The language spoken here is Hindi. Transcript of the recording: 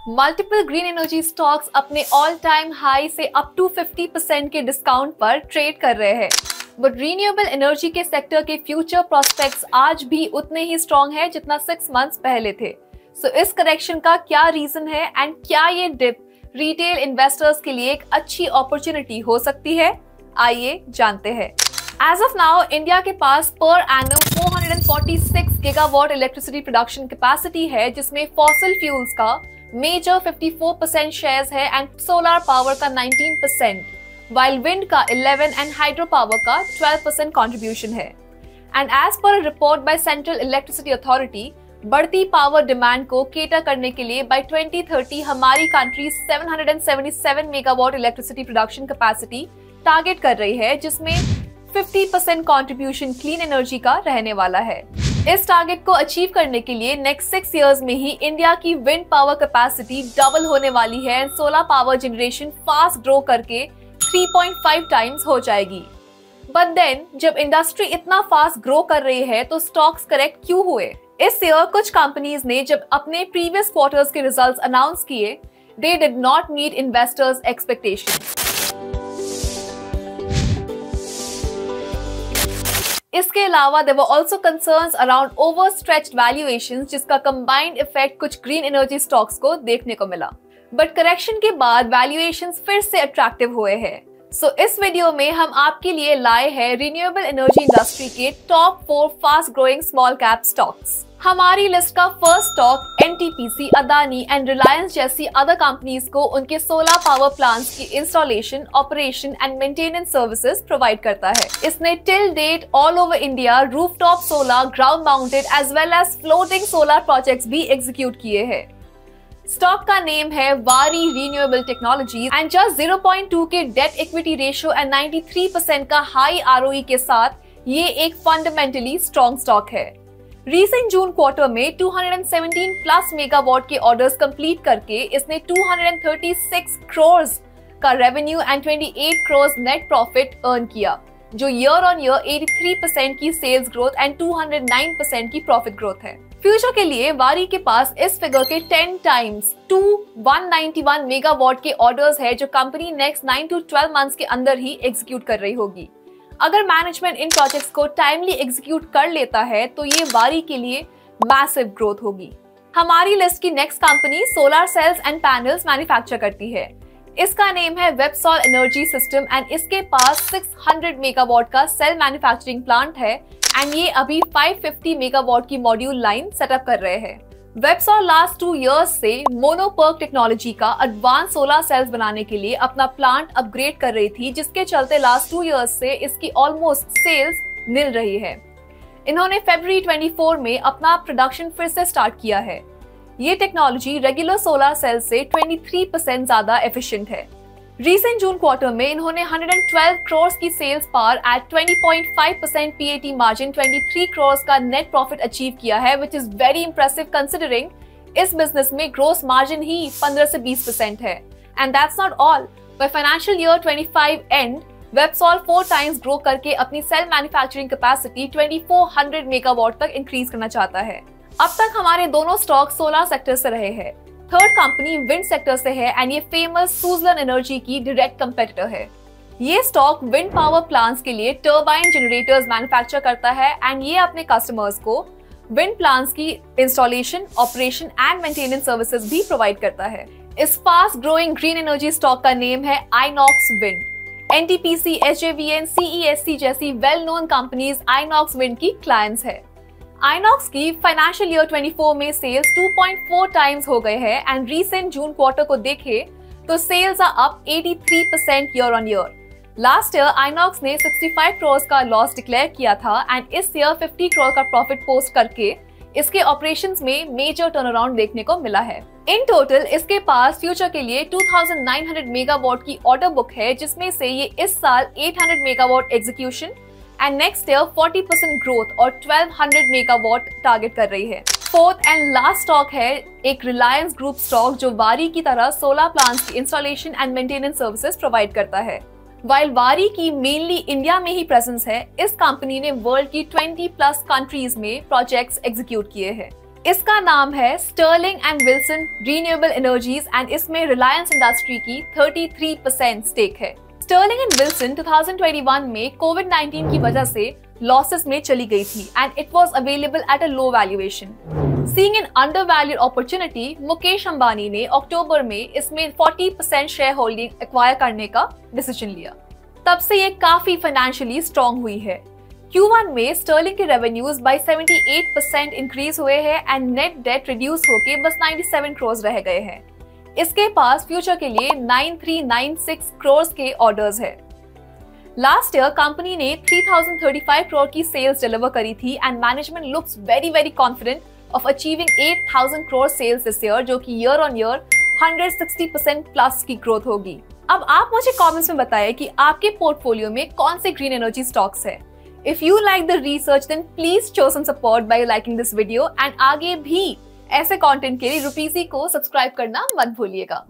मल्टीपल ग्रीन एनर्जी स्टॉक्स अपने ऑल टाइम हाई से अप टू 50% के डिस्काउंट पर ट्रेड कर रहे हैं, बट रीन्यूएबल एनर्जी के सेक्टर के फ्यूचर प्रोस्पेक्ट्स आज भी उतने ही स्ट्रॉन्ग है जितना 6 मंथ्स पहले थे। सो इस करेक्शन का क्या रीजन है एंड क्या ये डिप रिटेल इन्वेस्टर्स के लिए एक अच्छी अपॉर्चुनिटी हो सकती है? आइए जानते हैं। एज ऑफ नाउ इंडिया के पास पर एनम 446 गीगावाट इलेक्ट्रिसिटी प्रोडक्शन कैपेसिटी है, जिसमें फॉसिल फ्यूल्स का मेजर 54% शेयर्स है एंड सोलर पावर का 19%, while विंड का 11 एंड हाइड्रो पावर का 12% कंट्रीब्यूशन है। एंड एज पर report by central electricity authority, बढ़ती पावर डिमांड को केटर करने के लिए बाय 2030 हमारी country 777 megawatt electricity production capacity target कर रही है, जिसमें 50% कंट्रीब्यूशन क्लीन एनर्जी का रहने वाला है। इस टारगेट को अचीव करने के लिए नेक्स्ट 6 इयर्स में ही इंडिया की विंड पावर कैपेसिटी डबल होने वाली है and solar power generation fast grow करके 3.5 टाइम्स हो जाएगी। बट देन जब इंडस्ट्री इतना फास्ट ग्रो कर रही है तो स्टॉक्स करेक्ट क्यों हुए? इस ईयर कुछ कंपनीज ने जब अपने प्रीवियस क्वार्टर्स के रिजल्ट्स अनाउंस किए, they did not meet investors expectations. इसके अलावा there were also concerns around overstretched valuations, जिसका कंबाइंड इफेक्ट कुछ ग्रीन एनर्जी स्टॉक्स को देखने को मिला। बट करेक्शन के बाद वैल्यूएशंस फिर से अट्रैक्टिव हुए हैं। सो इस वीडियो में हम आपके लिए लाए हैं रिन्यूएबल एनर्जी इंडस्ट्री के top 4 fast growing small cap stocks. हमारी लिस्ट का first stock NTPC, Adani and Reliance जैसी अदर कंपनीज को उनके सोलर पावर प्लांट्स की installation, operation and maintenance services provide करता है। इसने till date all over India rooftop solar, ground mounted as well as floating solar projects भी एग्जीक्यूट किए हैं। स्टॉक का नेम है वारी रिन्यूएबल टेक्नोलॉजीज एंड जस्ट 0.2 के डेट इक्विटी रेशियो एंड 93% का हाई आरओई के साथ ये एक फंडामेंटली स्ट्रॉन्ग स्टॉक है। रीसेंट जून क्वार्टर में 217 प्लस मेगावाट के ऑर्डर्स कंप्लीट करके इसने 236 करोड़ का revenue and 28 crore net profit earn किया, जो ईयर ऑन ईयर 83% की सेल्स ग्रोथ एंड 209% की प्रॉफिट ग्रोथ है। फ्यूचर के लिए वारी के पास इस फिगर के 10 टाइम्स 191 मेगावाट के ऑर्डर्स है, जो कंपनी नेक्स्ट 9 to 12 मंथ्स के अंदर ही एग्जीक्यूट कर रही होगी। अगर मैनेजमेंट इन प्रोजेक्ट्स को टाइमली एग्जीक्यूट कर लेता है तो ये वारी के लिए मैसिव ग्रोथ होगी। हमारी लिस्ट की next company solar cells and panels manufacture करती है। इसका नेम है वेबसॉल एनर्जी सिस्टम एंड इसके पास 600 मेगावाट का सेल मैन्युफैक्चरिंग प्लांट है एंड ये अभी 550 मेगावाट की मॉड्यूल लाइन सेटअप कर रहे हैं। वेबसॉल लास्ट 2 इयर्स से मोनोपर्क टेक्नोलॉजी का एडवांस सोलर सेल्स बनाने के लिए अपना प्लांट अपग्रेड कर रही थी, जिसके चलते लास्ट 2 इयर्स से इसकी ऑलमोस्ट सेल्स मिल रही है। इन्होंने फरवरी 24 में अपना प्रोडक्शन फिर से स्टार्ट किया है। ये टेक्नोलॉजी रेगुलर सोलर सेल से 23% ज्यादा एफिशिएंट है। रीसेंट जून क्वार्टर में इन्होंने 112 करोड़ की सेल्स पार एट 20.5% पीएटी मार्जिन 23 करोड़ का नेट प्रॉफिट अचीव किया है, which is very impressive considering इस बिजनेस में ग्रोस मार्जिन ही 15 से 20% है। And that's not all, by financial year 25 and Websol 4 times grow करके अपनी सेल मैन्युफैक्चरिंग कैपेसिटी 2400 मेगावाट तक इंक्रीज करना चाहता है। अब तक हमारे दोनों स्टॉक सोलर सेक्टर से रहे हैं। थर्ड कंपनी विंड सेक्टर से है एंड ये फेमस सुजलन एनर्जी की डायरेक्ट कंपेटिटर है। ये स्टॉक विंड पावर प्लांट्स के लिए टर्बाइन जनरेटर्स मैन्युफैक्चर करता है एंड ये अपने कस्टमर्स को विंड प्लांट्स की installation, operation and maintenance services भी प्रोवाइड करता है। इस fast growing green energy stock का नेम है Inox Wind. NTPC, SJVN, CESC जैसी well known companies Inox Wind की क्लाइंट्स है। आइनॉक्स की फाइनेंशियल ईयर 24 में सेल्स 2.4 टाइम्स हो गए हैं एंड रीसेंट जून क्वार्टर को देखें तो sales are up 83% year on year. Last year Inox ने 65 करोड़ का लॉस डिक्लेयर किया था एंड इस ईयर 50 करोड़ का प्रॉफिट पोस्ट करके इसके ऑपरेशंस में मेजर टर्नअराउंड देखने को मिला है। इन टोटल इसके पास फ्यूचर के लिए 2900 मेगावाट की ऑर्डर बुक है, जिसमें से ये इस साल 800 megawatt execution and next year 40% growth और 1200 मेगावाट टारगेट कर रही है। फोर्थ एंड लास्ट स्टॉक है एक रिलायंस ग्रुप स्टॉक, जो वारी की तरह सोलर प्लांट्स की installation and maintenance services provide करता है। वाइल वारी की मेनली इंडिया में ही प्रेजेंस है, इस कंपनी ने वर्ल्ड की 20 प्लस कंट्रीज में प्रोजेक्ट्स एग्जीक्यूट किए हैं। इसका नाम है Sterling and Wilson renewable energies and इसमें रिलायंस इंडस्ट्री की 33% स्टेक है। स्टर्लिंग एंड विल्सन 2021 में कोविड-19 की वजह से लॉसेस में चली गई थी and it was available at a low valuation. Seeing an undervalued opportunity, Mukesh Ambani ने अक्टूबर में इसमें 40% शेयर होल्डिंग एक्वायर करने का डिसीजन लिया। तब से ये काफी फाइनेंशियली स्ट्रॉन्ग हुई है। Q1 में स्टर्लिंग के रेवेन्यूज बाय 78% इंक्रीज हुए हैं एंड नेट डेट रिड्यूस होके बस 97 करोड़ रह गए हैं। इसके पास फ्यूचर के लिए 9396 करोड़ के ऑर्डर्स है। लास्ट ईयर कंपनी ने 3035 करोड़ की सेल्स डिलीवर करी थी and management looks very confident of achieving 8000 crore sales this year, जो कि ईयर ऑन ईयर 160% प्लस की ग्रोथ होगी। अब आप मुझे कमेंट्स में बताएं कि आपके पोर्टफोलियो में कौन से ग्रीन एनर्जी स्टॉक्स है। If you like the research, then please show some support by liking this video and आगे भी ऐसे कंटेंट के लिए रुपीसी को सब्सक्राइब करना मत भूलिएगा।